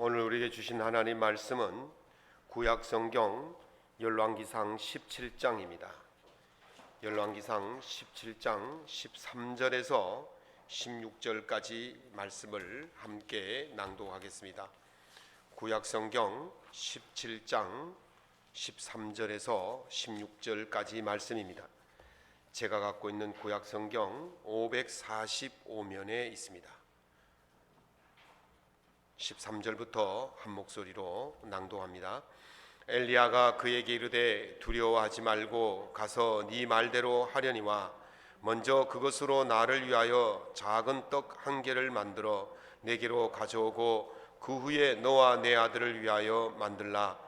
오늘 우리에게 주신 하나님 말씀은 구약성경 열왕기상 17장입니다. 열왕기상 17장 13절에서 16절까지 말씀을 함께 낭독하겠습니다. 구약성경 17장 13절에서 16절까지 말씀입니다. 제가 갖고 있는 구약성경 545면에 있습니다. 13절부터 한 목소리로 낭독합니다. 엘리야가 그에게 이르되 두려워하지 말고 가서 네 말대로 하려니와 먼저 그것으로 나를 위하여 작은 떡 한 개를 만들어 내게로 가져오고 그 후에 너와 내 아들을 위하여 만들라.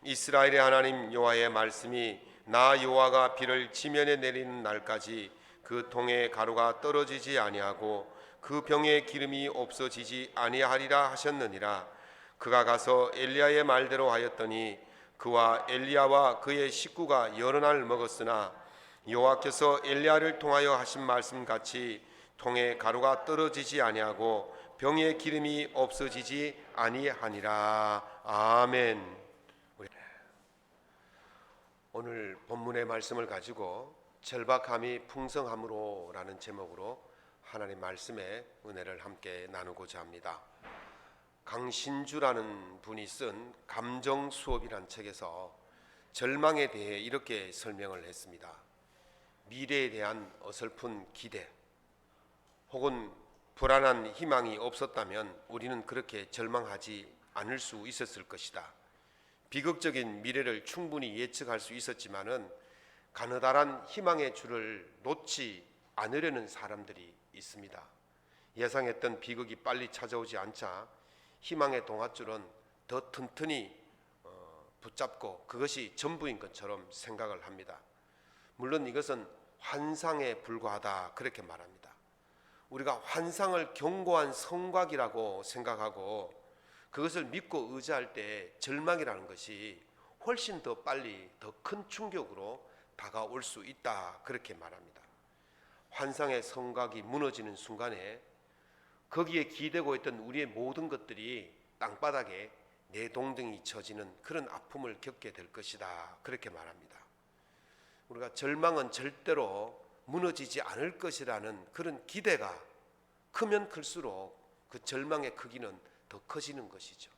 이스라엘의 하나님 여호와의 말씀이 나 여호와가 비를 지면에 내리는 날까지 그 통에 가루가 떨어지지 아니하고 그 병에 기름이 없어지지 아니하리라 하셨느니라. 그가 가서 엘리야의 말대로 하였더니 그와 엘리야와 그의 식구가 여러 날 먹었으나 여호와께서 엘리야를 통하여 하신 말씀 같이 통에 가루가 떨어지지 아니하고 병에 기름이 없어지지 아니하니라. 아멘. 오늘 본문의 말씀을 가지고 절박함이 풍성함으로 라는 제목으로 하나님 말씀의 은혜를 함께 나누고자 합니다. 강신주라는 분이 쓴 감정 수업이란 책에서 절망에 대해 이렇게 설명을 했습니다. 미래에 대한 어설픈 기대 혹은 불안한 희망이 없었다면 우리는 그렇게 절망하지 않을 수 있었을 것이다. 비극적인 미래를 충분히 예측할 수 있었지만은 가느다란 희망의 줄을 놓지 않으려는 사람들이 있습니다. 예상했던 비극이 빨리 찾아오지 않자 희망의 동아줄은 더 튼튼히 붙잡고 그것이 전부인 것처럼 생각을 합니다. 물론 이것은 환상에 불과하다 그렇게 말합니다. 우리가 환상을 견고한 성곽이라고 생각하고 그것을 믿고 의지할 때 절망이라는 것이 훨씬 더 빨리 더 큰 충격으로 다가올 수 있다 그렇게 말합니다. 환상의 성곽이 무너지는 순간에 거기에 기대고 있던 우리의 모든 것들이 땅바닥에 내동댕이 쳐지는 그런 아픔을 겪게 될 것이다 그렇게 말합니다. 우리가 절망은 절대로 무너지지 않을 것이라는 그런 기대가 크면 클수록 그 절망의 크기는 더 커지는 것이죠.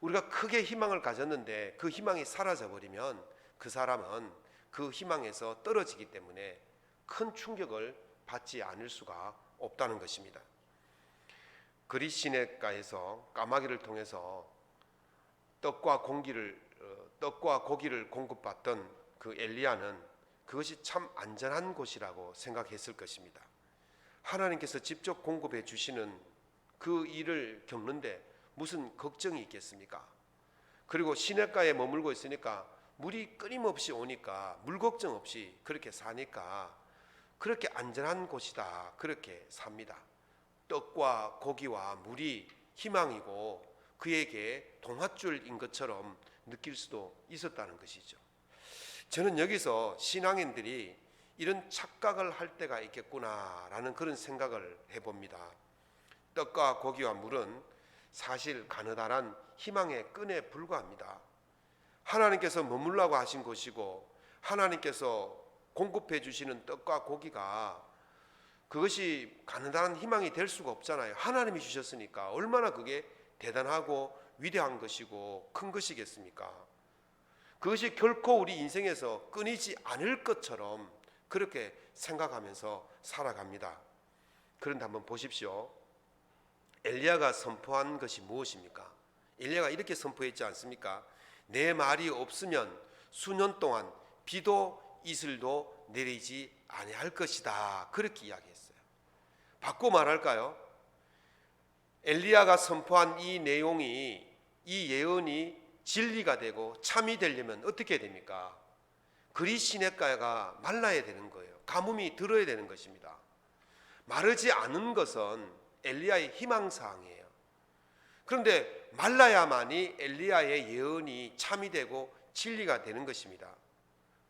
우리가 크게 희망을 가졌는데 그 희망이 사라져 버리면 그 사람은 그 희망에서 떨어지기 때문에 큰 충격을 받지 않을 수가 없다는 것입니다. 그리스 시내가에서 까마귀를 통해서 떡과 고기를 공급받던 그 엘리야는 그것이 참 안전한 곳이라고 생각했을 것입니다. 하나님께서 직접 공급해 주시는 그 일을 겪는데 무슨 걱정이 있겠습니까? 그리고 시내가에 머물고 있으니까 물이 끊임없이 오니까 물 걱정 없이 그렇게 사니까 그렇게 안전한 곳이다 그렇게 삽니다. 떡과 고기와 물이 희망이고 그에게 동아줄인 것처럼 느낄 수도 있었다는 것이죠. 저는 여기서 신앙인들이 이런 착각을 할 때가 있겠구나라는 그런 생각을 해봅니다. 떡과 고기와 물은 사실 가느다란 희망의 끈에 불과합니다. 하나님께서 머물라고 하신 곳이고 하나님께서 공급해 주시는 떡과 고기가 그것이 가느다란 희망이 될 수가 없잖아요. 하나님이 주셨으니까 얼마나 그게 대단하고 위대한 것이고 큰 것이겠습니까? 그것이 결코 우리 인생에서 끊이지 않을 것처럼 그렇게 생각하면서 살아갑니다. 그런데 한번 보십시오. 엘리야가 선포한 것이 무엇입니까? 엘리야가 이렇게 선포했지 않습니까? 내 말이 없으면 수년 동안 비도 이슬도 내리지 아니할 것이다 그렇게 이야기했어요. 바꿔 말할까요? 엘리야가 선포한 이 내용이 이 예언이 진리가 되고 참이 되려면 어떻게 됩니까? 그리스 시내가가 말라야 되는 거예요. 가뭄이 들어야 되는 것입니다. 마르지 않은 것은 엘리야의 희망사항이에요. 그런데 말라야만이 엘리야의 예언이 참이 되고 진리가 되는 것입니다.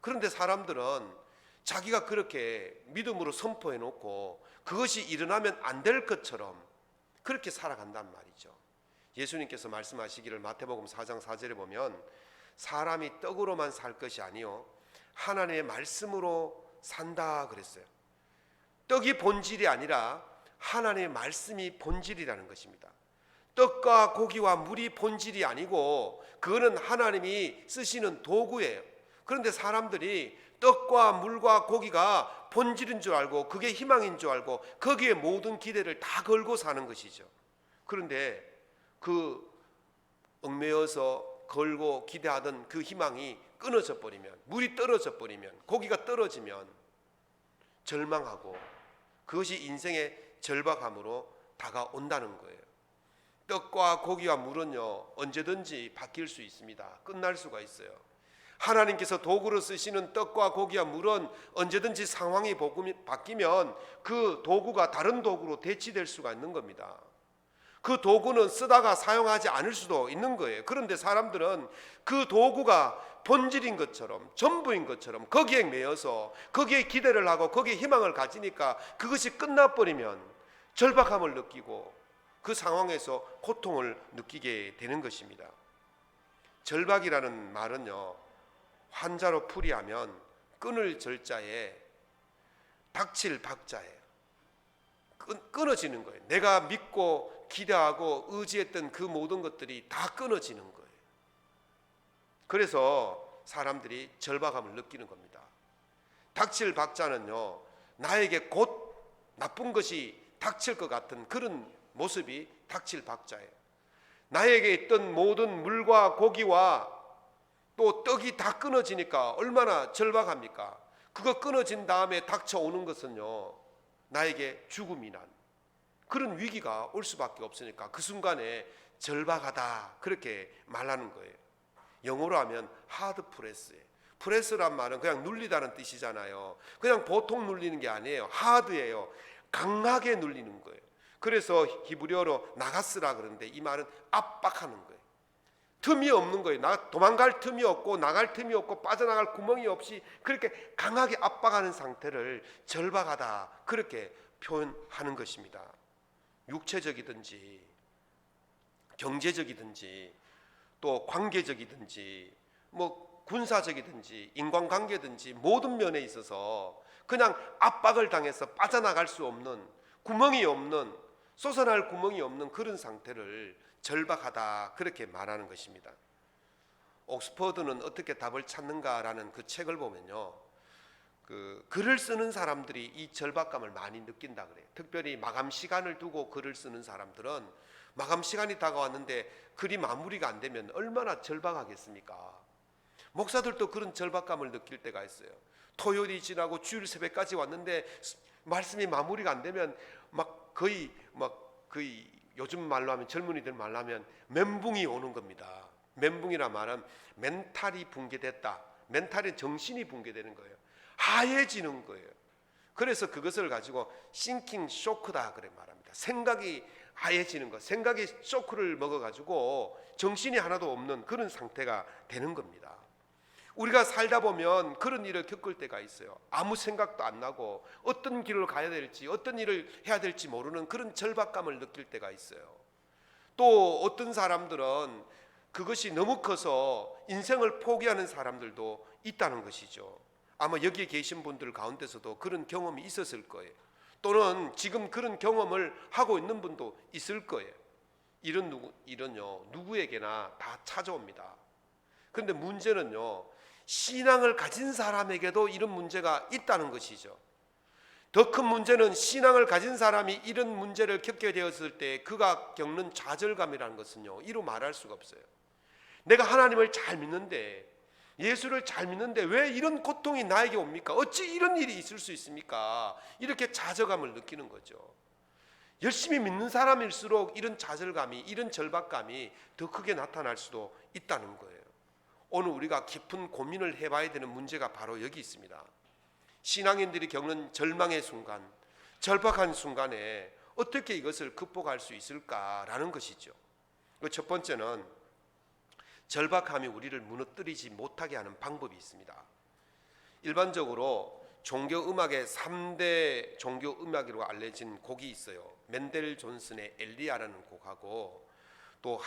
그런데 사람들은 자기가 그렇게 믿음으로 선포해 놓고 그것이 일어나면 안 될 것처럼 그렇게 살아간단 말이죠. 예수님께서 말씀하시기를 마태복음 4장 4절에 보면 사람이 떡으로만 살 것이 아니요 하나님의 말씀으로 산다 그랬어요. 떡이 본질이 아니라 하나님의 말씀이 본질이라는 것입니다. 떡과 고기와 물이 본질이 아니고 그거는 하나님이 쓰시는 도구예요. 그런데 사람들이 떡과 물과 고기가 본질인 줄 알고 그게 희망인 줄 알고 거기에 모든 기대를 다 걸고 사는 것이죠. 그런데 그 얽매여서 걸고 기대하던 그 희망이 끊어져 버리면, 물이 떨어져 버리면, 고기가 떨어지면 절망하고 그것이 인생의 절박함으로 다가온다는 거예요. 떡과 고기와 물은요 언제든지 바뀔 수 있습니다. 끝날 수가 있어요. 하나님께서 도구로 쓰시는 떡과 고기와 물은 언제든지 상황이 바뀌면 그 도구가 다른 도구로 대치될 수가 있는 겁니다. 그 도구는 쓰다가 사용하지 않을 수도 있는 거예요. 그런데 사람들은 그 도구가 본질인 것처럼 전부인 것처럼 거기에 매여서 거기에 기대를 하고 거기에 희망을 가지니까 그것이 끝나버리면 절박함을 느끼고 그 상황에서 고통을 느끼게 되는 것입니다. 절박이라는 말은요 환자로 풀이하면 끊을 절자에 닥칠 박자예요. 끊어지는 거예요. 내가 믿고 기대하고 의지했던 그 모든 것들이 다 끊어지는 거예요. 그래서 사람들이 절박함을 느끼는 겁니다. 닥칠 박자는요 나에게 곧 나쁜 것이 닥칠 것 같은 그런 모습이 닥칠 박자예요. 나에게 있던 모든 물과 고기와 또 떡이 다 끊어지니까 얼마나 절박합니까? 그거 끊어진 다음에 닥쳐오는 것은요 나에게 죽음이 난 그런 위기가 올 수밖에 없으니까 그 순간에 절박하다 그렇게 말하는 거예요. 영어로 하면 하드 프레스예요. 프레스란 말은 그냥 눌리다는 뜻이잖아요. 그냥 보통 눌리는 게 아니에요. 하드예요. 강하게 눌리는 거예요. 그래서 히브리어로 나가스라 그러는데 이 말은 압박하는 거예요. 틈이 없는 거예요. 도망갈 틈이 없고 나갈 틈이 없고 빠져나갈 구멍이 없이 그렇게 강하게 압박하는 상태를 절박하다 그렇게 표현하는 것입니다. 육체적이든지 경제적이든지 또 관계적이든지 뭐 군사적이든지 인간관계든지 모든 면에 있어서 그냥 압박을 당해서 빠져나갈 수 없는 구멍이 없는 솟아날 구멍이 없는 그런 상태를 절박하다 그렇게 말하는 것입니다. 옥스퍼드는 어떻게 답을 찾는가라는 그 책을 보면요 그 글을 쓰는 사람들이 이 절박감을 많이 느낀다 그래요. 특별히 마감 시간을 두고 글을 쓰는 사람들은 마감 시간이 다가왔는데 글이 마무리가 안 되면 얼마나 절박하겠습니까? 목사들도 그런 절박감을 느낄 때가 있어요. 토요일이 지나고 주일 새벽까지 왔는데 말씀이 마무리가 안 되면 거의 요즘 말로 하면 젊은이들 말로 하면 멘붕이 오는 겁니다. 멘붕이라 말은 멘탈이 붕괴됐다. 멘탈의 정신이 붕괴되는 거예요. 하얘지는 거예요. 그래서 그것을 가지고 싱킹 쇼크다 그래 말합니다. 생각이 하얘지는 것, 생각이 쇼크를 먹어가지고 정신이 하나도 없는 그런 상태가 되는 겁니다. 우리가 살다 보면 그런 일을 겪을 때가 있어요. 아무 생각도 안 나고 어떤 길을 가야 될지 어떤 일을 해야 될지 모르는 그런 절박감을 느낄 때가 있어요. 또 어떤 사람들은 그것이 너무 커서 인생을 포기하는 사람들도 있다는 것이죠. 아마 여기에 계신 분들 가운데서도 그런 경험이 있었을 거예요. 또는 지금 그런 경험을 하고 있는 분도 있을 거예요. 이런요 누구에게나 다 찾아옵니다. 그런데 문제는요 신앙을 가진 사람에게도 이런 문제가 있다는 것이죠. 더 큰 문제는 신앙을 가진 사람이 이런 문제를 겪게 되었을 때 그가 겪는 좌절감이라는 것은요 이루 말할 수가 없어요. 내가 하나님을 잘 믿는데 예수를 잘 믿는데 왜 이런 고통이 나에게 옵니까? 어찌 이런 일이 있을 수 있습니까? 이렇게 좌절감을 느끼는 거죠. 열심히 믿는 사람일수록 이런 좌절감이 이런 절박감이 더 크게 나타날 수도 있다는 거예요. 오늘 우리가 깊은 고민을 해봐야 되는 문제가 바로 여기 있습니다. 신앙인들이 겪는 절망의 순간, 절박한 순간에 어떻게 이것을 극복할 수 있을까라는 것이죠. 첫 번째는 절박함이 우리를 무너뜨리지 못하게 하는 방법이 있습니다. 일반적으로 종교음악의 3대 종교음악으로 알려진 곡이 있어요. 멘델 존슨의 엘리야라는 곡하고 또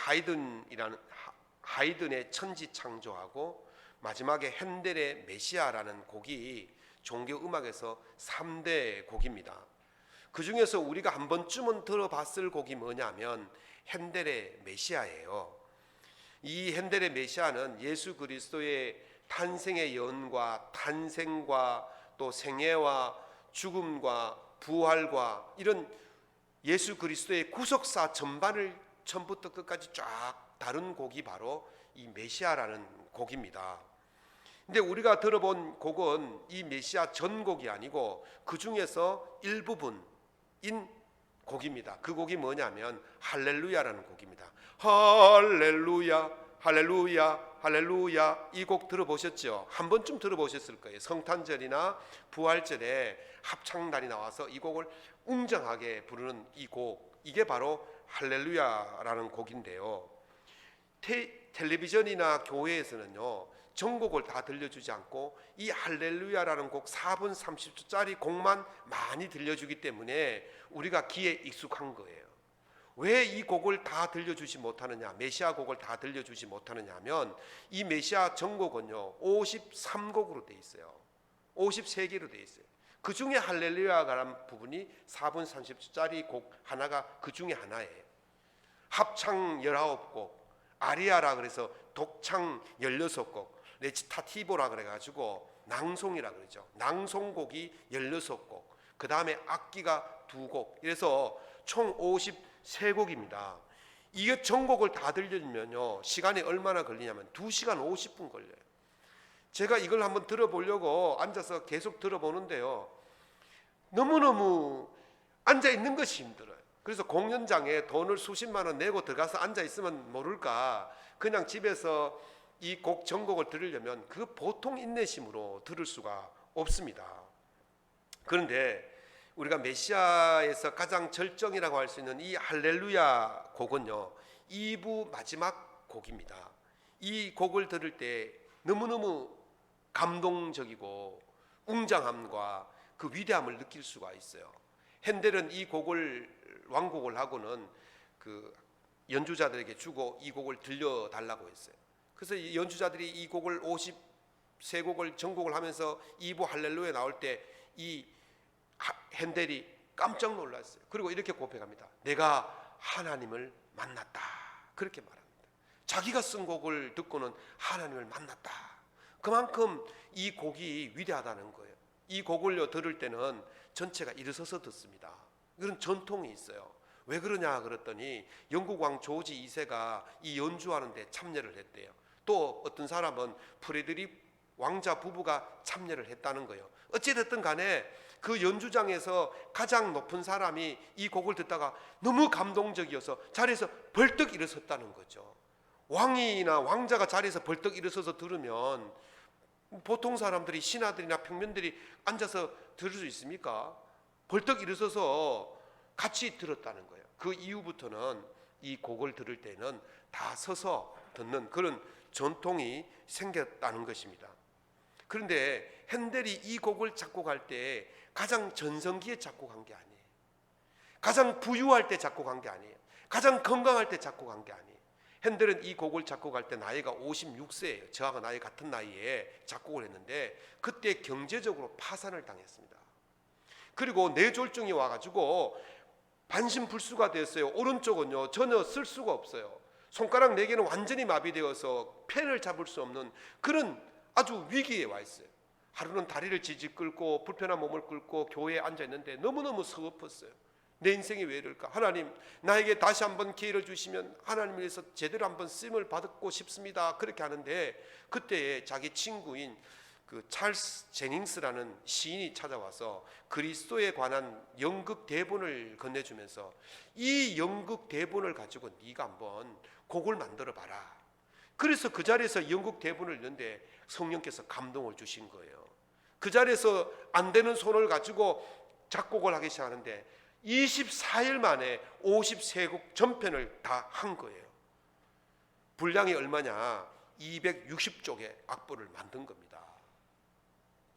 하이든의 천지 창조하고 마지막에 핸델의 메시아라는 곡이 종교 음악에서 3대 곡입니다. 그 중에서 우리가 한 번쯤은 들어봤을 곡이 뭐냐면 핸델의 메시아예요. 이 핸델의 메시아는 예수 그리스도의 탄생의 연과 탄생과 또 생애와 죽음과 부활과 이런 예수 그리스도의 구속사 전반을 처음부터 끝까지 쫙 다룬 곡이 바로 이 메시아라는 곡입니다. 근데 우리가 들어본 곡은 이 메시아 전곡이 아니고 그 중에서 일부분인 곡입니다. 그 곡이 뭐냐면 할렐루야라는 곡입니다. 할렐루야 할렐루야 할렐루야, 이 곡 들어보셨죠? 한 번쯤 들어보셨을 거예요. 성탄절이나 부활절에 합창단이 나와서 이 곡을 웅장하게 부르는 이 곡, 이게 바로 할렐루야라는 곡인데요. 텔레비전이나 교회에서는요 전곡을 다 들려주지 않고 이 할렐루야라는 곡 4분 30초짜리 곡만 많이 들려주기 때문에 우리가 귀에 익숙한 거예요. 왜 이 곡을 다 들려주지 못하느냐, 메시아 곡을 다 들려주지 못하느냐 하면 이 메시아 전곡은요 53곡으로 되어 있어요. 53개로 되어 있어요. 그 중에 할렐루야라는 부분이 4분 30초짜리 곡 하나가 그 중에 하나예요. 합창 19곡, 아리아라 그래서 독창 16곡, 레치타티보라 그래가지고 낭송이라 그러죠. 낭송곡이 16곡, 그 다음에 악기가 2곡, 이래서 총 53곡입니다. 이게 전곡을 다 들려주면요 시간이 얼마나 걸리냐면 2시간 50분 걸려요. 제가 이걸 한번 들어보려고 앉아서 계속 들어보는데요 너무너무 앉아있는 것이 힘들어요. 그래서 공연장에 돈을 수십만 원 내고 들어가서 앉아있으면 모를까 그냥 집에서 이 곡 전곡을 들으려면 그 보통 인내심으로 들을 수가 없습니다. 그런데 우리가 메시아에서 가장 절정이라고 할 수 있는 이 할렐루야 곡은요 2부 마지막 곡입니다. 이 곡을 들을 때 너무너무 감동적이고 웅장함과 그 위대함을 느낄 수가 있어요. 핸델은 이 곡을 완곡을 하고는 그 연주자들에게 주고 이 곡을 들려달라고 했어요. 그래서 연주자들이 이 곡을 53곡을 전곡을 하면서 2부 할렐루야 나올 때 이 핸델이 깜짝 놀랐어요. 그리고 이렇게 고백합니다. 내가 하나님을 만났다. 그렇게 말합니다. 자기가 쓴 곡을 듣고는 하나님을 만났다. 그만큼 이 곡이 위대하다는 거예요. 이 곡을 들을 때는 전체가 일어서서 듣습니다. 그런 전통이 있어요. 왜 그러냐 그랬더니 영국 왕 조지 2세가 이 연주하는데 참여를 했대요. 또 어떤 사람은 프레드릭 왕자 부부가 참여를 했다는 거예요. 어찌됐든 간에 그 연주장에서 가장 높은 사람이 이 곡을 듣다가 너무 감동적이어서 자리에서 벌떡 일어섰다는 거죠. 왕이나 왕자가 자리에서 벌떡 일어서서 들으면 보통 사람들이 신하들이나 평민들이 앉아서 들을 수 있습니까? 벌떡 일어서서 같이 들었다는 거예요. 그 이후부터는 이 곡을 들을 때는 다 서서 듣는 그런 전통이 생겼다는 것입니다. 그런데 핸델이 이 곡을 작곡할 때 가장 전성기에 작곡한 게 아니에요. 가장 부유할 때 작곡한 게 아니에요. 가장 건강할 때 작곡한 게 아니에요. 핸델은 이 곡을 작곡할 때 나이가 56세예요. 저하고 나이 같은 나이에 작곡을 했는데 그때 경제적으로 파산을 당했습니다. 그리고 뇌졸중이 와가지고 반신불수가 됐어요. 오른쪽은요 전혀 쓸 수가 없어요. 손가락 4개는 완전히 마비되어서 펜을 잡을 수 없는 그런 아주 위기에 와 있어요. 하루는 다리를 지지 끌고 불편한 몸을 끌고 교회에 앉아 있는데 너무너무 서글펐어요. 내 인생이 왜 이럴까? 하나님, 나에게 다시 한번 기회를 주시면 하나님을 위해서 제대로 한번 쓰임을 받고 싶습니다. 그렇게 하는데 그때에 자기 친구인 그 찰스 제닝스라는 시인이 찾아와서 그리스도에 관한 연극 대본을 건네주면서 이 연극 대본을 가지고 네가 한번 곡을 만들어 봐라. 그래서 그 자리에서 연극 대본을 읽는데 성령께서 감동을 주신 거예요. 그 자리에서 안 되는 손을 가지고 작곡을 하기 시작하는데 24일 만에 53곡 전편을 다 한 거예요. 분량이 얼마냐? 260쪽의 악보를 만든 겁니다.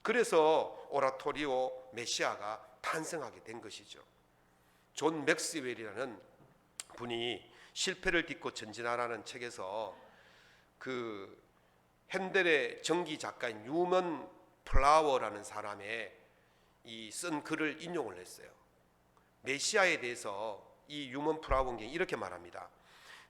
그래서 오라토리오 메시아가 탄생하게 된 것이죠. 존 맥스웰이라는 분이 실패를 딛고 전진하라는 책에서 그 핸델의 전기 작가인 뉴먼 플라워라는 사람의 이 쓴 글을 인용을 했어요. 메시아에 대해서 이 뉴먼 플라워는 이렇게 말합니다.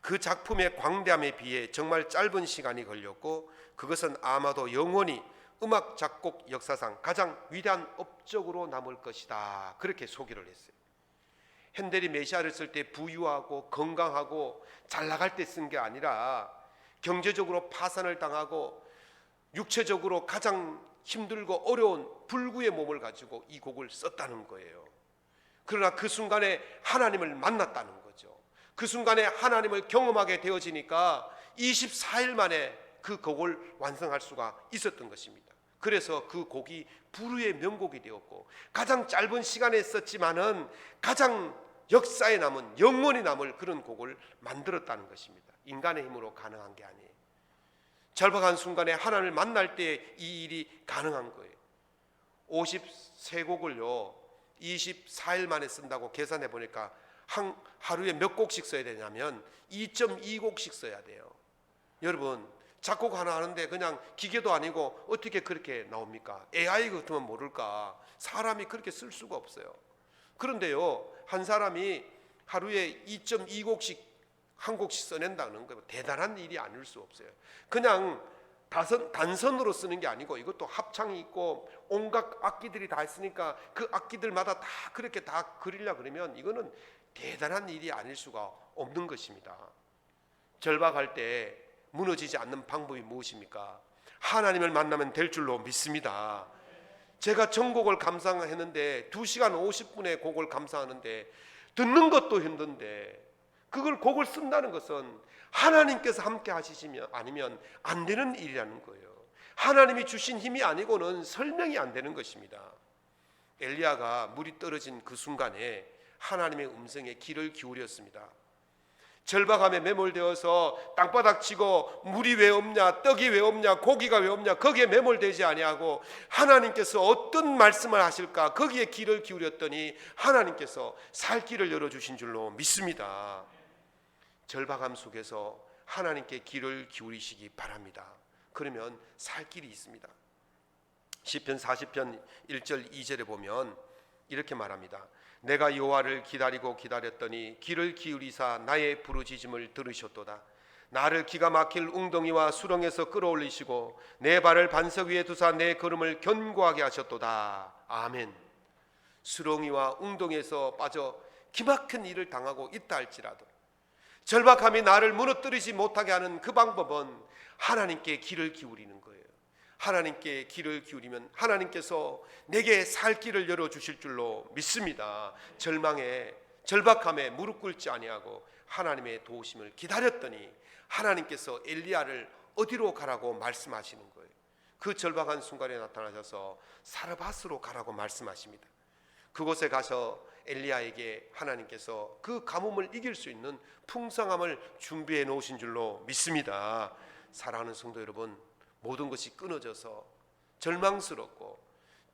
그 작품의 광대함에 비해 정말 짧은 시간이 걸렸고 그것은 아마도 영원히 음악 작곡 역사상 가장 위대한 업적으로 남을 것이다. 그렇게 소개를 했어요. 핸델이 메시아를 쓸 때 부유하고 건강하고 잘 나갈 때 쓴 게 아니라 경제적으로 파산을 당하고 육체적으로 가장 힘들고 어려운 불구의 몸을 가지고 이 곡을 썼다는 거예요. 그러나 그 순간에 하나님을 만났다는 거죠. 그 순간에 하나님을 경험하게 되어지니까 24일 만에 그 곡을 완성할 수가 있었던 것입니다. 그래서 그 곡이 불후의 명곡이 되었고 가장 짧은 시간에 썼지만은 가장 역사에 남은 영원히 남을 그런 곡을 만들었다는 것입니다. 인간의 힘으로 가능한 게 아니에요. 절박한 순간에 하나님을 만날 때 이 일이 가능한 거예요. 53곡을요 24일 만에 쓴다고 계산해 보니까 하루에 몇 곡씩 써야 되냐면 2.2곡씩 써야 돼요. 여러분 작곡 하나 하는데 그냥 기계도 아니고 어떻게 그렇게 나옵니까? AI 같으면 모를까? 사람이 그렇게 쓸 수가 없어요. 그런데요 한 사람이 하루에 2.2곡씩 한 곡씩 써낸다는 거 대단한 일이 아닐 수 없어요. 그냥 단선으로 쓰는 게 아니고 이것도 합창이 있고 온갖 악기들이 다 있으니까 그 악기들마다 다 그렇게 다 그리려 그러면 이거는 대단한 일이 아닐 수가 없는 것입니다. 절박할 때 무너지지 않는 방법이 무엇입니까? 하나님을 만나면 될 줄로 믿습니다. 제가 전곡을 감상했는데 2시간 50분의 곡을 감상하는데 듣는 것도 힘든데 그걸 곡을 쓴다는 것은 하나님께서 함께 하시면 아니면 안 되는 일이라는 거예요. 하나님이 주신 힘이 아니고는 설명이 안 되는 것입니다. 엘리야가 물이 떨어진 그 순간에 하나님의 음성에 귀를 기울였습니다. 절박함에 매몰되어서 땅바닥 치고 물이 왜 없냐, 떡이 왜 없냐, 고기가 왜 없냐 거기에 매몰되지 아니하고 하나님께서 어떤 말씀을 하실까 거기에 귀를 기울였더니 하나님께서 살 길을 열어주신 줄로 믿습니다. 절박함 속에서 하나님께 귀를 기울이시기 바랍니다. 그러면 살 길이 있습니다. 시편 40편 1절 2절에 보면 이렇게 말합니다. 내가 여호와를 기다리고 기다렸더니 귀를 기울이사 나의 부르짖음을 들으셨도다. 나를 기가 막힐 웅덩이와 수렁에서 끌어올리시고 내 발을 반석 위에 두사 내 걸음을 견고하게 하셨도다. 아멘. 수렁이와 웅덩이에서 빠져 기막힌 일을 당하고 있다 할지라도 절박함이 나를 무너뜨리지 못하게 하는 그 방법은 하나님께 귀를 기울이는 거예요. 하나님께 귀를 기울이면 하나님께서 내게 살 길을 열어주실 줄로 믿습니다. 절박함에 무릎 꿇지 아니하고 하나님의 도우심을 기다렸더니 하나님께서 엘리야를 어디로 가라고 말씀하시는 거예요. 그 절박한 순간에 나타나셔서 사르밧으로 가라고 말씀하십니다. 그곳에 가서 엘리야에게 하나님께서 그 가뭄을 이길 수 있는 풍성함을 준비해 놓으신 줄로 믿습니다. 사랑하는 성도 여러분, 모든 것이 끊어져서 절망스럽고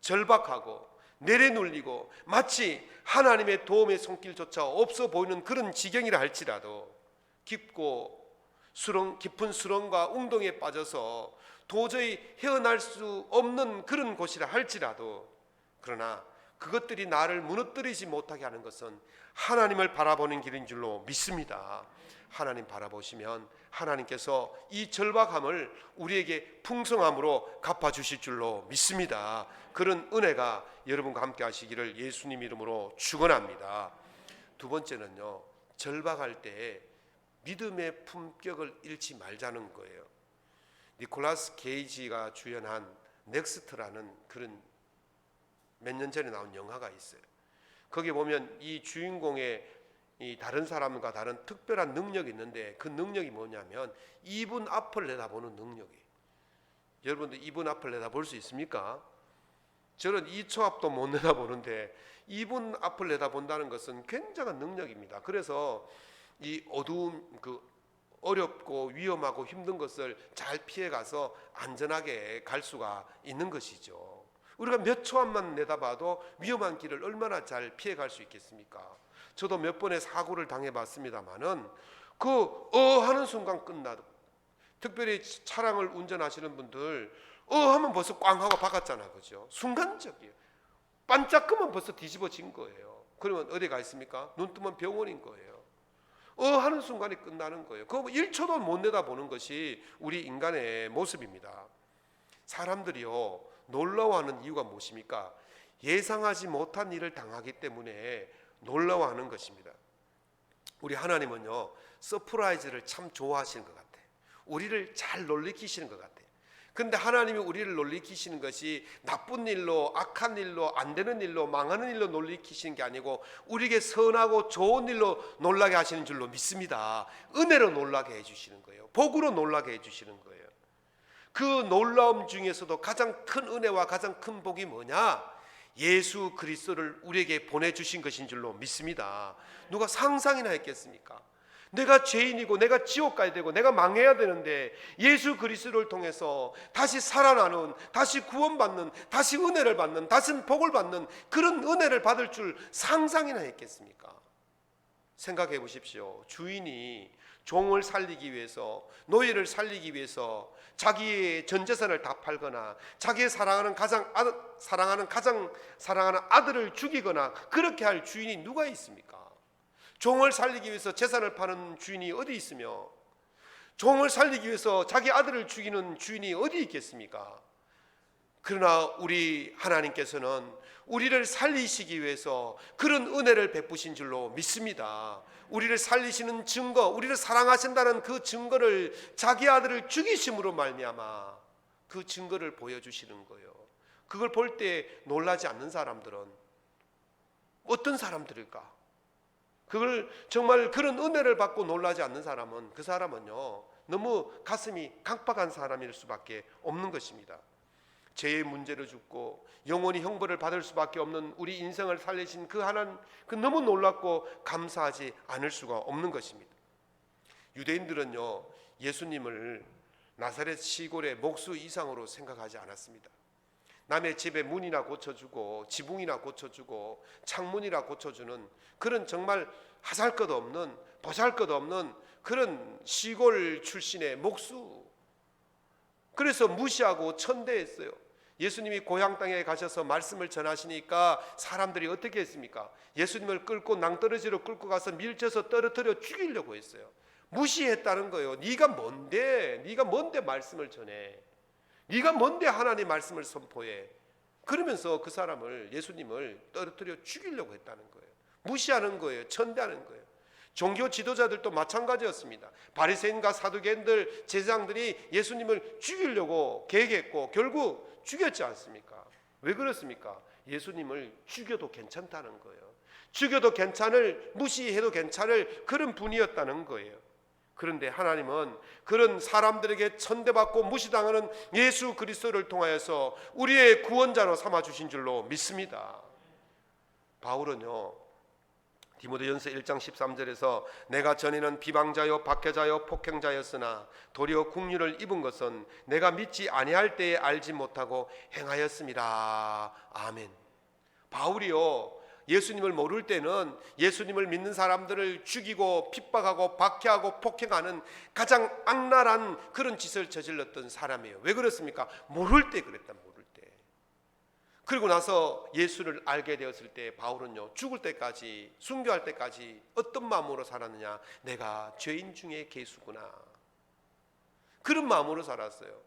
절박하고 내려눌리고 마치 하나님의 도움의 손길조차 없어 보이는 그런 지경이라 할지라도 깊은 수렁과 웅덩이에 빠져서 도저히 헤어날 수 없는 그런 곳이라 할지라도 그러나 그것들이 나를 무너뜨리지 못하게 하는 것은 하나님을 바라보는 길인 줄로 믿습니다. 하나님 바라보시면 하나님께서 이 절박함을 우리에게 풍성함으로 갚아주실 줄로 믿습니다. 그런 은혜가 여러분과 함께 하시기를 예수님 이름으로 축원합니다. 두 번째는요, 절박할 때 믿음의 품격을 잃지 말자는 거예요. 니콜라스 케이지가 주연한 넥스트라는 그런 몇 년 전에 나온 영화가 있어요. 거기 보면 이 주인공의 이 다른 사람과 다른 특별한 능력이 있는데 그 능력이 뭐냐면 이분 앞을 내다보는 능력이에요. 여러분들 이분 앞을 내다볼 수 있습니까? 저는 2초 앞도 못 내다보는데 이분 앞을 내다본다는 것은 굉장한 능력입니다. 그래서 이 어두운 어렵고 위험하고 힘든 것을 잘 피해가서 안전하게 갈 수가 있는 것이죠. 우리가 몇 초 앞만 내다봐도 위험한 길을 얼마나 잘 피해갈 수 있겠습니까? 저도 몇 번의 사고를 당해봤습니다만은 하는 순간 끝나도, 특별히 차량을 운전하시는 분들 하면 벌써 꽝 하고 박았잖아, 그죠? 순간적이에요. 반짝끄면 벌써 뒤집어진 거예요. 그러면 어디 가 있습니까? 눈 뜨면 병원인 거예요. 하는 순간에 끝나는 거예요. 그거 1초도 못 내다보는 것이 우리 인간의 모습입니다. 사람들이요, 놀라워하는 이유가 무엇입니까? 예상하지 못한 일을 당하기 때문에 놀라워하는 것입니다. 우리 하나님은요, 서프라이즈를 참 좋아하시는 것 같아요. 우리를 잘 놀래키시는 것 같아요. 근데 하나님이 우리를 놀래키시는 것이 나쁜 일로, 악한 일로, 안 되는 일로, 망하는 일로 놀래키시는 게 아니고 우리에게 선하고 좋은 일로 놀라게 하시는 줄로 믿습니다. 은혜로 놀라게 해주시는 거예요. 복으로 놀라게 해주시는 거예요. 그 놀라움 중에서도 가장 큰 은혜와 가장 큰 복이 뭐냐? 예수 그리스도를 우리에게 보내주신 것인 줄로 믿습니다. 누가 상상이나 했겠습니까? 내가 죄인이고 내가 지옥 가야 되고 내가 망해야 되는데 예수 그리스도를 통해서 다시 살아나는, 다시 구원받는, 다시 은혜를 받는, 다시 복을 받는 그런 은혜를 받을 줄 상상이나 했겠습니까? 생각해 보십시오. 주인이 종을 살리기 위해서, 노예를 살리기 위해서 자기의 전 재산을 다 팔거나 자기의 사랑하는 아들을 죽이거나 그렇게 할 주인이 누가 있습니까? 종을 살리기 위해서 재산을 파는 주인이 어디 있으며 종을 살리기 위해서 자기 아들을 죽이는 주인이 어디 있겠습니까? 그러나 우리 하나님께서는 우리를 살리시기 위해서 그런 은혜를 베푸신 줄로 믿습니다. 우리를 살리시는 증거, 우리를 사랑하신다는 그 증거를 자기 아들을 죽이심으로 말미암아 그 증거를 보여주시는 거예요. 그걸 볼 때 놀라지 않는 사람들은 어떤 사람들일까? 그걸 정말 그런 은혜를 받고 놀라지 않는 사람은, 그 사람은요, 너무 가슴이 강박한 사람일 수밖에 없는 것입니다. 죄의 문제로 죽고 영원히 형벌을 받을 수밖에 없는 우리 인생을 살리신 그 하나님, 그 너무 놀랍고 감사하지 않을 수가 없는 것입니다. 유대인들은요, 예수님을 나사렛 시골의 목수 이상으로 생각하지 않았습니다. 남의 집에 문이나 고쳐주고 지붕이나 고쳐주고 창문이나 고쳐주는 그런 정말 하잘것없는, 보잘것없는 그런 시골 출신의 목수, 그래서 무시하고 천대했어요. 예수님이 고향 땅에 가셔서 말씀을 전하시니까 사람들이 어떻게 했습니까? 예수님을 끌고 낭떠러지로 끌고 가서 밀쳐서 떨어뜨려 죽이려고 했어요. 무시했다는 거예요. 네가 뭔데 말씀을 전해? 네가 뭔데 하나님 말씀을 선포해? 그러면서 그 사람을, 예수님을 떨어뜨려 죽이려고 했다는 거예요. 무시하는 거예요. 천대하는 거예요. 종교 지도자들도 마찬가지였습니다. 바리새인과 사두개인들, 제사장들이 예수님을 죽이려고 계획했고 결국 죽였지 않습니까? 왜 그렇습니까? 예수님을 죽여도 괜찮다는 거예요. 죽여도 괜찮을, 무시해도 괜찮을 그런 분이었다는 거예요. 그런데 하나님은 그런 사람들에게 천대받고 무시당하는 예수 그리스도를 통하여서 우리의 구원자로 삼아주신 줄로 믿습니다. 바울은요, 디모데전서 1장 13절에서 내가 전에는 비방자요 박해자요 폭행자였으나 도리어 국률을 입은 것은 내가 믿지 아니할 때에 알지 못하고 행하였습니다. 아멘. 바울이요, 예수님을 모를 때는 예수님을 믿는 사람들을 죽이고 핍박하고 박해하고 폭행하는 가장 악랄한 그런 짓을 저질렀던 사람이에요. 왜 그렇습니까? 모를 때 그랬다. 모를 때. 그리고 나서 예수를 알게 되었을 때 바울은요, 죽을 때까지, 순교할 때까지 어떤 마음으로 살았느냐? 내가 죄인 중에 괴수구나, 그런 마음으로 살았어요.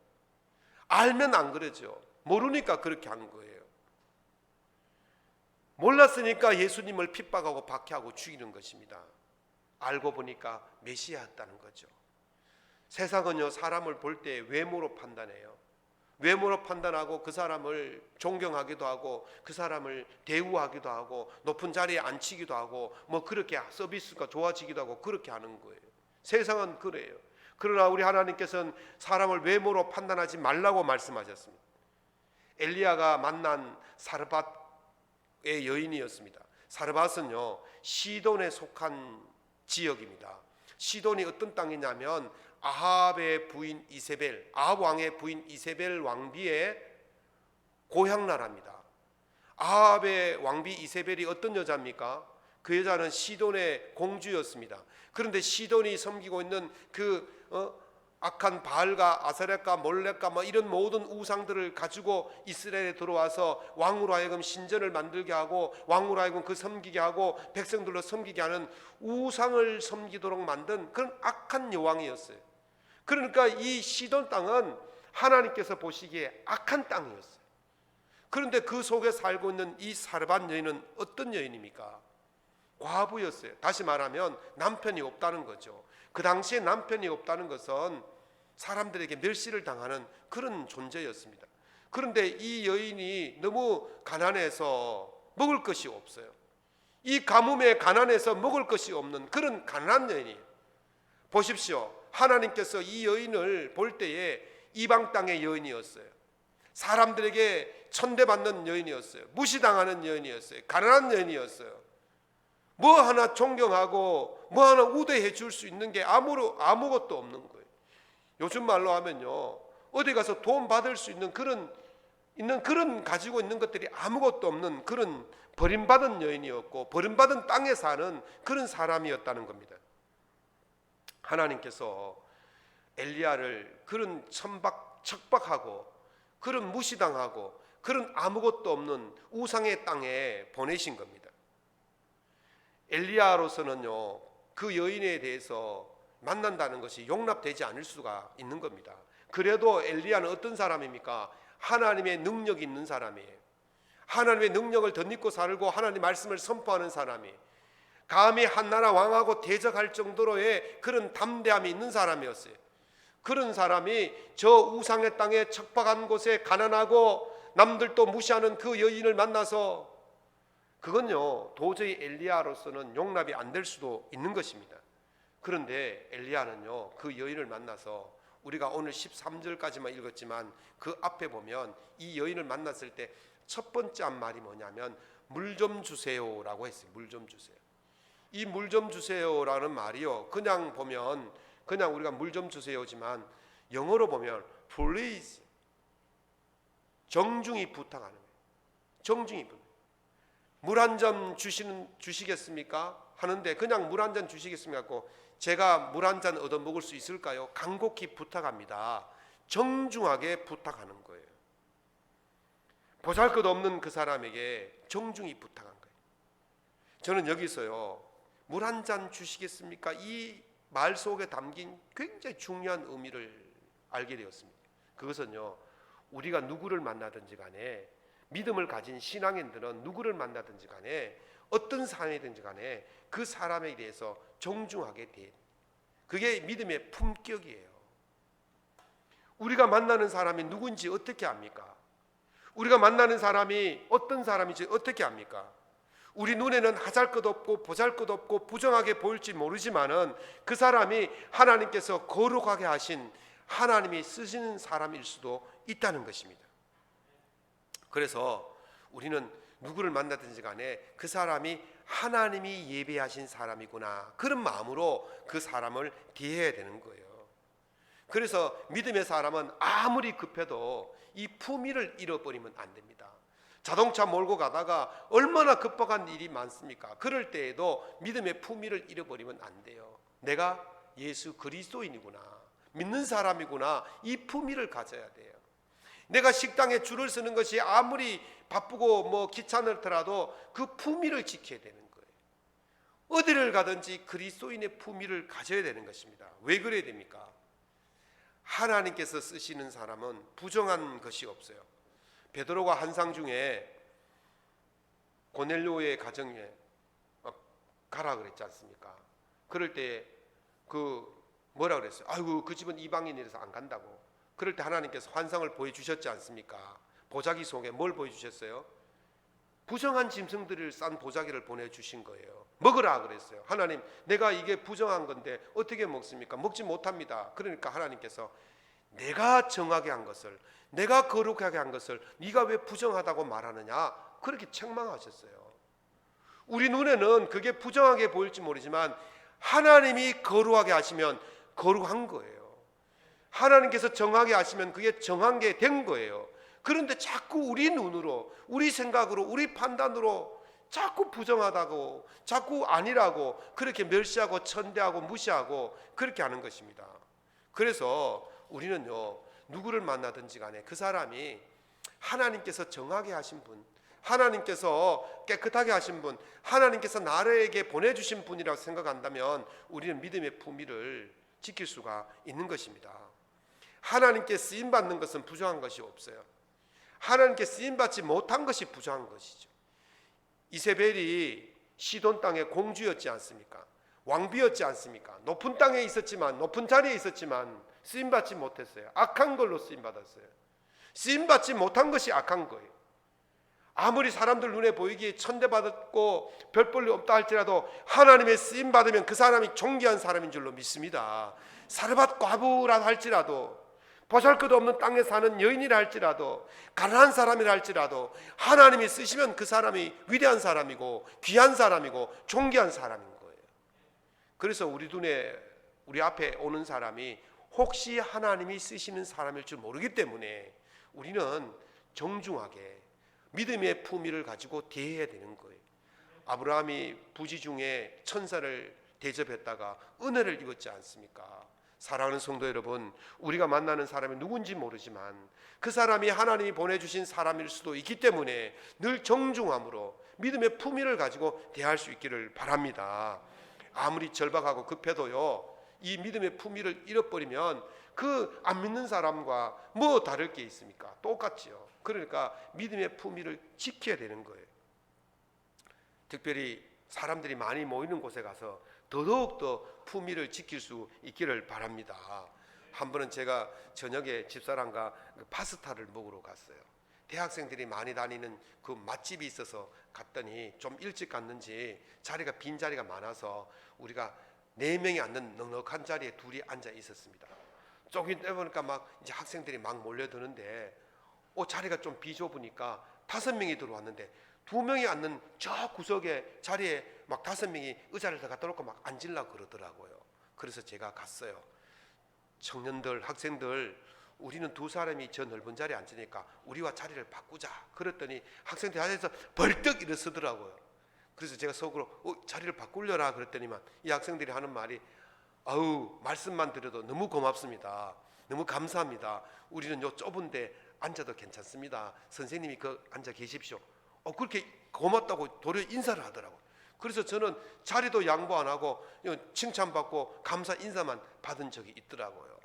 알면 안 그러죠. 모르니까 그렇게 한 거예요. 몰랐으니까 예수님을 핍박하고 박해하고 죽이는 것입니다. 알고 보니까 메시아였다는 거죠. 세상은요, 사람을 볼 때 외모로 판단해요. 외모로 판단하고 그 사람을 존경하기도 하고 그 사람을 대우하기도 하고 높은 자리에 앉히기도 하고 뭐 그렇게 서비스가 좋아지기도 하고 그렇게 하는 거예요. 세상은 그래요. 그러나 우리 하나님께서는 사람을 외모로 판단하지 말라고 말씀하셨습니다. 엘리야가 만난 사르밧의 여인이었습니다. 사르밧은요, 시돈에 속한 지역입니다. 시돈이 어떤 땅이냐면 아합의 부인 이세벨, 아합 왕의 부인 이세벨 왕비의 고향 나라입니다. 아합의 왕비 이세벨이 어떤 여자입니까? 그 여자는 시돈의 공주였습니다. 그런데 시돈이 섬기고 있는 그 악한 바알과 아세렛과 몰렉과 뭐 이런 모든 우상들을 가지고 이스라엘에 들어와서 왕으로 하여금 신전을 만들게 하고 왕으로 하여금 그 섬기게 하고 백성들로 섬기게 하는 우상을 섬기도록 만든 그런 악한 여왕이었어요. 그러니까 이 시돈 땅은 하나님께서 보시기에 악한 땅이었어요. 그런데 그 속에 살고 있는 이 사르밧 여인은 어떤 여인입니까? 과부였어요. 다시 말하면 남편이 없다는 거죠. 그 당시에 남편이 없다는 것은 사람들에게 멸시를 당하는 그런 존재였습니다. 그런데 이 여인이 너무 가난해서 먹을 것이 없어요. 이 가뭄에 가난해서 먹을 것이 없는 그런 가난한 여인이에요. 보십시오. 하나님께서 이 여인을 볼 때에 이방 땅의 여인이었어요. 사람들에게 천대받는 여인이었어요. 무시당하는 여인이었어요. 가난한 여인이었어요. 뭐 하나 존경하고 뭐 하나 우대해 줄 수 있는 게 아무것도 없는 거예요. 요즘 말로 하면요, 어디 가서 돈 받을 수 있는 그런 가지고 있는 것들이 아무것도 없는 그런 버림받은 여인이었고 버림받은 땅에 사는 그런 사람이었다는 겁니다. 하나님께서 엘리야를 그런 척박하고 그런 무시당하고 그런 아무것도 없는 우상의 땅에 보내신 겁니다. 엘리야로서는요, 그 여인에 대해서 만난다는 것이 용납되지 않을 수가 있는 겁니다. 그래도 엘리야는 어떤 사람입니까? 하나님의 능력이 있는 사람이에요. 하나님의 능력을 덧입고 살고 하나님의 말씀을 선포하는 사람이, 감히 한나라 왕하고 대적할 정도로의 그런 담대함이 있는 사람이었어요. 그런 사람이 저 우상의 땅에 척박한 곳에 가난하고 남들도 무시하는 그 여인을 만나서, 그건요 도저히 엘리야로서는 용납이 안 될 수도 있는 것입니다. 그런데 엘리야는요 그 여인을 만나서, 우리가 오늘 13절까지만 읽었지만 그 앞에 보면 이 여인을 만났을 때 첫 번째 한 말이 뭐냐면 물 좀 주세요라고 했어요. 물 좀 주세요. 이 물 좀 주세요라는 말이요, 그냥 보면 그냥 우리가 물 좀 주세요지만 영어로 보면 please, 정중히 부탁하는 거예요. 정중히 부탁. 물 한 잔 주시겠습니까? 하는데 그냥 물 한 잔 주시겠습니까? 하고 제가 물 한 잔 얻어 먹을 수 있을까요? 간곡히 부탁합니다. 정중하게 부탁하는 거예요. 보잘것없는 그 사람에게 정중히 부탁한 거예요. 저는 여기서요 물 한 잔 주시겠습니까? 이 말 속에 담긴 굉장히 중요한 의미를 알게 되었습니다. 그것은요, 우리가 누구를 만나든지 간에, 믿음을 가진 신앙인들은 누구를 만나든지 간에 어떤 사람이든지 간에 그 사람에 대해서 정중하게 대해, 그게 믿음의 품격이에요. 우리가 만나는 사람이 누군지 어떻게 압니까? 우리가 만나는 사람이 어떤 사람인지 어떻게 압니까? 우리 눈에는 하잘것없고 보잘것없고 부정하게 보일지 모르지만은 그 사람이 하나님께서 거룩하게 하신, 하나님이 쓰시는 사람일 수도 있다는 것입니다. 그래서 우리는 누구를 만나든지 간에 그 사람이 하나님이 예배하신 사람이구나, 그런 마음으로 그 사람을 대해야 되는 거예요. 그래서 믿음의 사람은 아무리 급해도 이 품위를 잃어버리면 안 됩니다. 자동차 몰고 가다가 얼마나 급박한 일이 많습니까? 그럴 때에도 믿음의 품위를 잃어버리면 안 돼요. 내가 예수 그리스도인이구나, 믿는 사람이구나, 이 품위를 가져야 돼요. 내가 식당에 줄을 서는 것이 아무리 바쁘고 뭐 귀찮더라도 그 품위를 지켜야 되는 거예요. 어디를 가든지 그리스도인의 품위를 가져야 되는 것입니다. 왜 그래야 됩니까? 하나님께서 쓰시는 사람은 부정한 것이 없어요. 베드로가 환상 중에 고넬료의 가정에 가라 그랬지 않습니까? 그럴 때 뭐라 그랬어요? 아이고 그 집은 이방인이라서 안 간다고. 그럴 때 하나님께서 환상을 보여주셨지 않습니까? 보자기 속에 뭘 보여주셨어요? 부정한 짐승들을 싼 보자기를 보내주신 거예요. 먹으라 그랬어요. 하나님, 내가 이게 부정한 건데 어떻게 먹습니까? 먹지 못합니다. 그러니까 하나님께서 내가 정하게 한 것을, 내가 거룩하게 한 것을 네가 왜 부정하다고 말하느냐, 그렇게 책망하셨어요. 우리 눈에는 그게 부정하게 보일지 모르지만 하나님이 거룩하게 하시면 거룩한 거예요. 하나님께서 정하게 하시면 그게 정한 게 된 거예요. 그런데 자꾸 우리 눈으로, 우리 생각으로, 우리 판단으로 자꾸 부정하다고, 자꾸 아니라고 그렇게 멸시하고 천대하고 무시하고 그렇게 하는 것입니다. 그래서 우리는요, 누구를 만나든지 간에 그 사람이 하나님께서 정하게 하신 분, 하나님께서 깨끗하게 하신 분, 하나님께서 나에게 보내주신 분이라고 생각한다면 우리는 믿음의 품위를 지킬 수가 있는 것입니다. 하나님께 쓰임받는 것은 부정한 것이 없어요. 하나님께 쓰임받지 못한 것이 부정한 것이죠. 이세벨이 시돈 땅의 공주였지 않습니까? 왕비였지 않습니까? 높은 땅에 있었지만, 높은 자리에 있었지만 쓰임받지 못했어요. 악한 걸로 쓰임받았어요. 쓰임받지 못한 것이 악한 거예요. 아무리 사람들 눈에 보이기에 천대받았고 별볼일 없다 할지라도 하나님의 쓰임받으면 그 사람이 존귀한 사람인 줄로 믿습니다. 사르밧 과부라 할지라도, 보잘것없는 땅에 사는 여인이라 할지라도, 가난한 사람이라 할지라도 하나님이 쓰시면 그 사람이 위대한 사람이고 귀한 사람이고 존귀한 사람인 거예요. 그래서 우리 눈에, 우리 앞에 오는 사람이 혹시 하나님이 쓰시는 사람일 줄 모르기 때문에 우리는 정중하게 믿음의 품위를 가지고 대해야 되는 거예요. 아브라함이 부지 중에 천사를 대접했다가 은혜를 입었지 않습니까? 사랑하는 성도 여러분, 우리가 만나는 사람이 누군지 모르지만 그 사람이 하나님이 보내주신 사람일 수도 있기 때문에 늘 정중함으로 믿음의 품위를 가지고 대할 수 있기를 바랍니다. 아무리 절박하고 급해도요, 이 믿음의 품위를 잃어버리면 그 안 믿는 사람과 뭐 다를 게 있습니까? 똑같지요. 그러니까 믿음의 품위를 지켜야 되는 거예요. 특별히 사람들이 많이 모이는 곳에 가서 더더욱더 품위를 지킬 수 있기를 바랍니다. 한 번은 제가 저녁에 집사람과 파스타를 먹으러 갔어요. 대학생들이 많이 다니는 그 맛집이 있어서 갔더니 좀 일찍 갔는지 자리가 빈 자리가 많아서 우리가 4명이 앉는 넉넉한 자리에 둘이 앉아 있었습니다. 조금 때보니까 막 이제 학생들이 막 몰려드는데 자리가 좀 비좁으니까 5명이 들어왔는데 2명이 앉는 저 구석에 자리에 막 5명이 의자를 더 갖다 놓고 막 앉으려고 그러더라고요. 그래서 제가 갔어요. 청년들, 학생들, 우리는 2사람이 저 넓은 자리에 앉으니까 우리와 자리를 바꾸자. 그랬더니 학생들이 자리에서 벌떡 일어서더라고요. 그래서 제가 속으로 자리를 바꾸려라 그랬더니만 이 학생들이 하는 말이, 아우, 말씀만 드려도 너무 고맙습니다. 너무 감사합니다. 우리는 요 좁은데 앉아도 괜찮습니다. 선생님이 앉아 계십시오. 그렇게 고맙다고 도리어 인사를 하더라고요. 그래서 저는 자리도 양보 안 하고 칭찬받고 감사 인사만 받은 적이 있더라고요.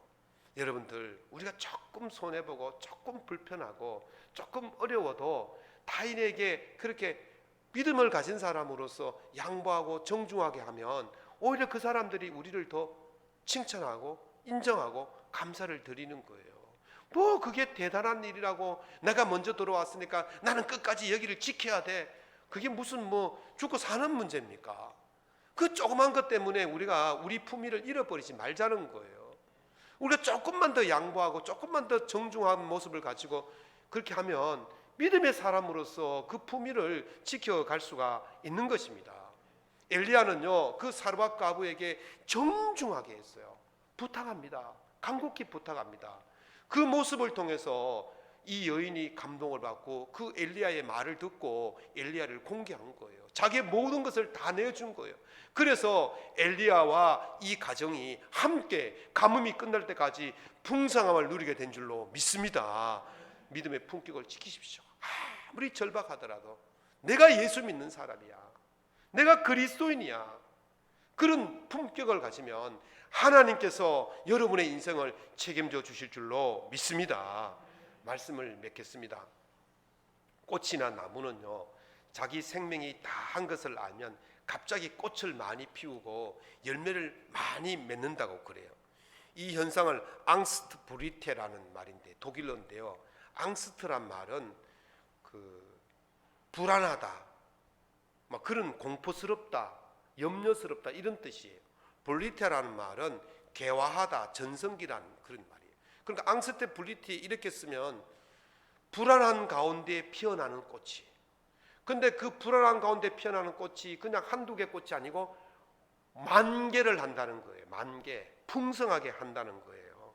여러분들, 우리가 조금 손해보고 조금 불편하고 조금 어려워도 타인에게 그렇게 믿음을 가진 사람으로서 양보하고 정중하게 하면 오히려 그 사람들이 우리를 더 칭찬하고 인정하고 감사를 드리는 거예요. 뭐 그게 대단한 일이라고, 내가 먼저 들어왔으니까 나는 끝까지 여기를 지켜야 돼, 그게 무슨 뭐 죽고 사는 문제입니까? 그 조그만 것 때문에 우리가 우리 품위를 잃어버리지 말자는 거예요. 우리가 조금만 더 양보하고 조금만 더 정중한 모습을 가지고 그렇게 하면 믿음의 사람으로서 그 품위를 지켜갈 수가 있는 것입니다. 엘리야는요, 그 사르밧 과부에게 정중하게 했어요. 부탁합니다. 간곡히 부탁합니다. 그 모습을 통해서 이 여인이 감동을 받고 그 엘리야의 말을 듣고 엘리야를 공개한 거예요. 자기의 모든 것을 다 내어준 거예요. 그래서 엘리야와 이 가정이 함께 가뭄이 끝날 때까지 풍성함을 누리게 된 줄로 믿습니다. 믿음의 품격을 지키십시오. 아무리 절박하더라도 내가 예수 믿는 사람이야, 내가 그리스도인이야, 그런 품격을 가지면 하나님께서 여러분의 인생을 책임져 주실 줄로 믿습니다. 말씀을 맺겠습니다. 꽃이나 나무는요, 자기 생명이 다 한 것을 알면 갑자기 꽃을 많이 피우고 열매를 많이 맺는다고 그래요. 이 현상을 앙스트 브리테라는 말인데, 독일어인데요. 앙스트란 말은 불안하다, 막 그런 공포스럽다, 염려스럽다 이런 뜻이에요. 볼리테라는 말은 개화하다, 전성기라는 그런 말이에요. 그러니까 앙스테 블리티 이렇게 쓰면 불안한 가운데 피어나는 꽃이. 근데 그 불안한 가운데 피어나는 꽃이 그냥 한두 개 꽃이 아니고 만개를 한다는 거예요. 만개, 풍성하게 한다는 거예요.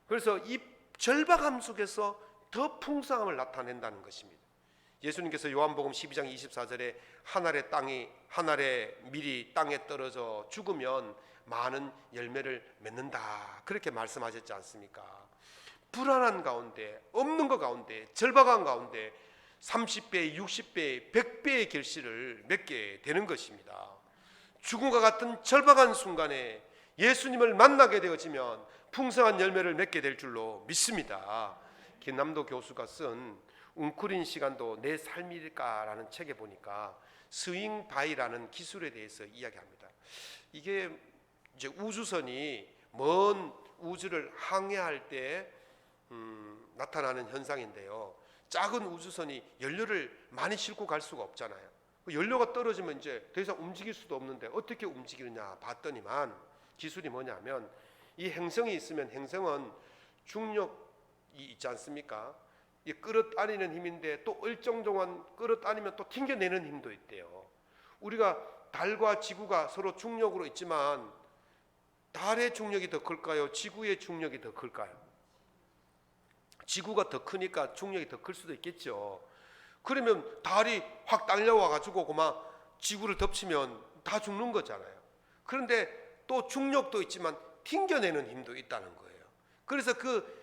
그래서 이 절박함 속에서 더 풍성함을 나타낸다는 것입니다. 예수님께서 요한복음 12장 24절에 한 알의 밀이 땅에 떨어져 죽으면 많은 열매를 맺는다, 그렇게 말씀하셨지 않습니까? 불안한 가운데, 없는 것 가운데, 절박한 가운데 30배, 60배, 100배의 결실을 맺게 되는 것입니다. 죽음과 같은 절박한 순간에 예수님을 만나게 되어지면 풍성한 열매를 맺게 될 줄로 믿습니다. 김남도 교수가 쓴 웅크린 시간도 내 삶일까라는 책에 보니까 스윙 바이라는 기술에 대해서 이야기합니다. 이게 이제 우주선이 먼 우주를 항해할 때 나타나는 현상인데요. 작은 우주선이 연료를 많이 싣고 갈 수가 없잖아요. 연료가 떨어지면 이제 더 이상 움직일 수도 없는데 어떻게 움직이느냐 봤더니만 기술이 뭐냐면, 이 행성이 있으면 행성은 중력이 있지 않습니까? 이 끌어안이는 힘인데 또 일정 동안 끌어안으면 또 튕겨내는 힘도 있대요. 우리가 달과 지구가 서로 중력으로 있지만 달의 중력이 더 클까요? 지구의 중력이 더 클까요? 지구가 더 크니까 중력이 더 클 수도 있겠죠. 그러면 달이 확 딸려와 가지고 그만 지구를 덮치면 다 죽는 거잖아요. 그런데 또 중력도 있지만 튕겨내는 힘도 있다는 거예요. 그래서 그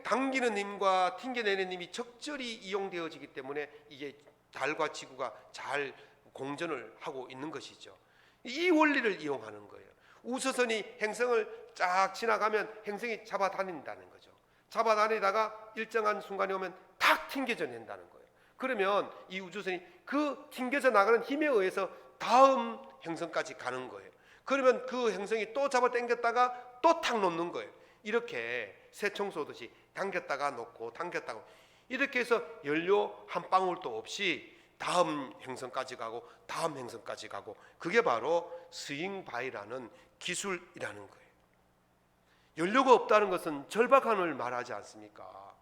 당기는 힘과 튕겨내는 힘이 적절히 이용되어지기 때문에 이게 달과 지구가 잘 공전을 하고 있는 것이죠. 이 원리를 이용하는 거예요. 우주선이 행성을 쫙 지나가면 행성이 잡아다닌다는 거죠. 잡아다니다가 일정한 순간에 오면 탁 튕겨져 낸다는 거예요. 그러면 이 우주선이 그 튕겨져 나가는 힘에 의해서 다음 행성까지 가는 거예요. 그러면 그 행성이 또 잡아 당겼다가 또 탁 놓는 거예요. 이렇게 새청소듯이 당겼다가 놓고 당겼다가 이렇게 해서 연료 한 방울도 없이 다음 행성까지 가고 다음 행성까지 가고, 그게 바로 스윙 바이라는 기술이라는 거예요. 연료가 없다는 것은 절박함을 말하지 않습니까?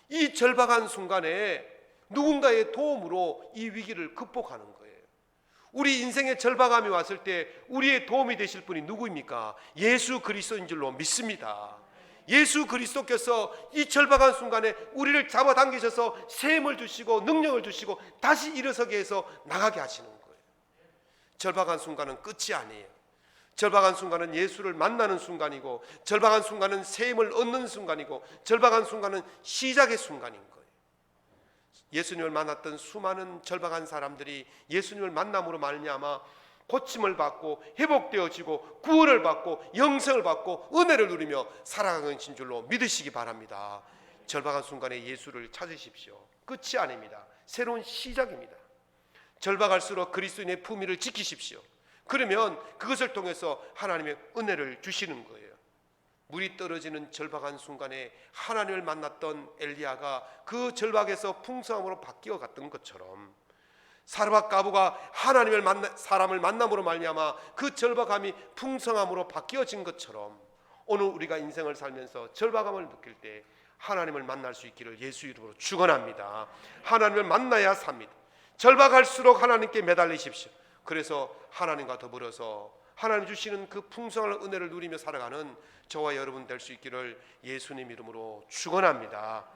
이 절박한 순간에 누군가의 도움으로 이 위기를 극복하는 거예요. 우리 인생의 절박함이 왔을 때 우리의 도움이 되실 분이 누구입니까? 예수 그리스도인 줄로 믿습니다. 예수 그리스도께서 이 절박한 순간에 우리를 잡아당기셔서 셈을 주시고 능력을 주시고 다시 일어서게 해서 나가게 하시는 거예요. 절박한 순간은 끝이 아니에요. 절박한 순간은 예수를 만나는 순간이고, 절박한 순간은 셈을 얻는 순간이고, 절박한 순간은 시작의 순간인 거예요. 예수님을 만났던 수많은 절박한 사람들이 예수님을 만남으로 말미암아 고침을 받고 회복되어지고 구원을 받고 영생을 받고 은혜를 누리며 살아가는 줄로 믿으시기 바랍니다. 절박한 순간에 예수를 찾으십시오. 끝이 아닙니다. 새로운 시작입니다. 절박할수록 그리스도인의 품위를 지키십시오. 그러면 그것을 통해서 하나님의 은혜를 주시는 거예요. 물이 떨어지는 절박한 순간에 하나님을 만났던 엘리야가 그 절박에서 풍성함으로 바뀌어 갔던 것처럼, 사르밧 가부가 사람을 만남으로 말미암아 그 절박함이 풍성함으로 바뀌어진 것처럼, 오늘 우리가 인생을 살면서 절박함을 느낄 때 하나님을 만날 수 있기를 예수 이름으로 축원합니다. 하나님을 만나야 삽니다. 절박할수록 하나님께 매달리십시오. 그래서 하나님과 더불어서 하나님 주시는 그 풍성한 은혜를 누리며 살아가는 저와 여러분 될 수 있기를 예수님 이름으로 축원합니다.